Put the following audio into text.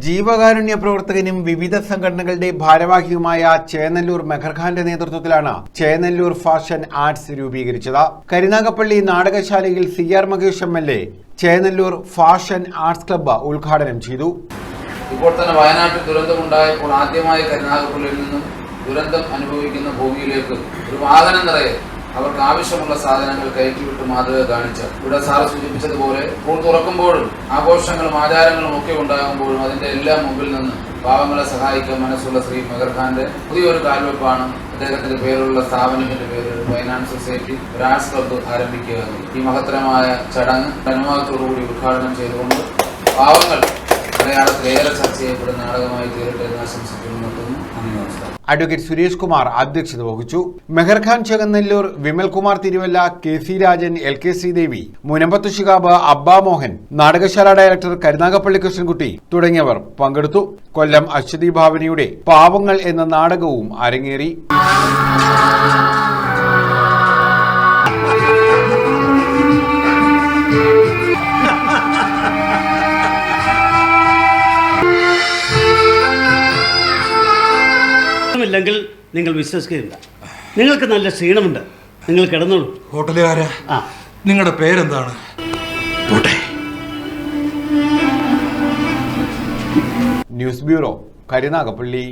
ജീവകാരുണ്യ പ്രവർത്തകനും വിവിധ സംഘടനകളുടെ ഭാരവാഹിയുമായ ചേന്നല്ലൂർ മെഹർഖാന്റെ നേതൃത്വത്തിലാണ് ചേന്നല്ലൂർ ഫാഷൻ ആർട്സ് രൂപീകരിച്ചത്. കരുനാഗപ്പള്ളി നാടകശാലയിൽ CR Mahesh MLA Chennallur fashion arts club ഉദ്ഘാടനം ചെയ്തു. ഇപ്പോൾ തന്നെ വയനാട്ടിൽ ദുരന്തമുണ്ടായപ്പോൾ ആദ്യമായി കരുനാഗപ്പള്ളിയിൽ നിന്നും ദുരന്തം അനുഭവിക്കുന്ന ഭൂമിയിലേക്ക് ഒരു വാഹനം നിറയെ അവർക്ക് ആവശ്യമുള്ള സാധനങ്ങൾ കയറ്റിവിട്ട് മാതൃക കാണിച്ച ഇവിടെ സാറ് സൂചിപ്പിച്ചതുപോലെ സ്കൂൾ തുറക്കുമ്പോഴും ആഘോഷങ്ങളും ആചാരങ്ങളും ഒക്കെ ഉണ്ടാകുമ്പോഴും അതിന്റെ എല്ലാം മുമ്പിൽ നിന്ന് പാവങ്ങളെ സഹായിക്കാൻ മനസ്സുള്ള ശ്രീ മെഹർഖാന്റെ പുതിയൊരു കാൽവെപ്പാണ് അദ്ദേഹത്തിന്റെ പേരുള്ള സ്ഥാപനത്തിന്റെ പേര് ഫൈനാൻസ് സൊസൈറ്റി ആർട്സ് ക്ലബ്ബ് ആരംഭിക്കുക. ഈ മഹത്തരമായ ചടങ്ങ് അനുവാദത്തോടുകൂടി ഉദ്ഘാടനം ചെയ്തുകൊണ്ട് പാവങ്ങൾ മലയാളത്തിൽ ഏറെ ചർച്ച ചെയ്യപ്പെടുന്ന നാടകമായി തീരട്ടെ എന്ന് ആശംസിക്കുന്നു. അഡ്വക്കേറ്റ് സുരേഷ് കുമാർ അധ്യക്ഷത വഹിച്ചു. Meharkhan Chennallur, Vimalkumar Thiruvalla, KC Rajan, LK Sreedevi, Munambath Shihab, Abba Mohan, Natakashala director Karunagappally Krishnankutty തുടങ്ങിയവർ പങ്കെടുത്തു. കൊല്ലം അശ്വതി ഭാവനയുടെ പാവങ്ങൾ എന്ന നാടകവും അരങ്ങേറി. ില്ലെങ്കിൽ നിങ്ങൾ വിശ്വസിക്കുന്നില്ല. നിങ്ങൾക്ക് നല്ല ക്ഷീണമുണ്ട്, നിങ്ങൾ കിടന്നോളൂ. ഹോട്ടലുകാരാ, നിങ്ങളുടെ പേരെന്താണ്? News bureau, Karunagappally.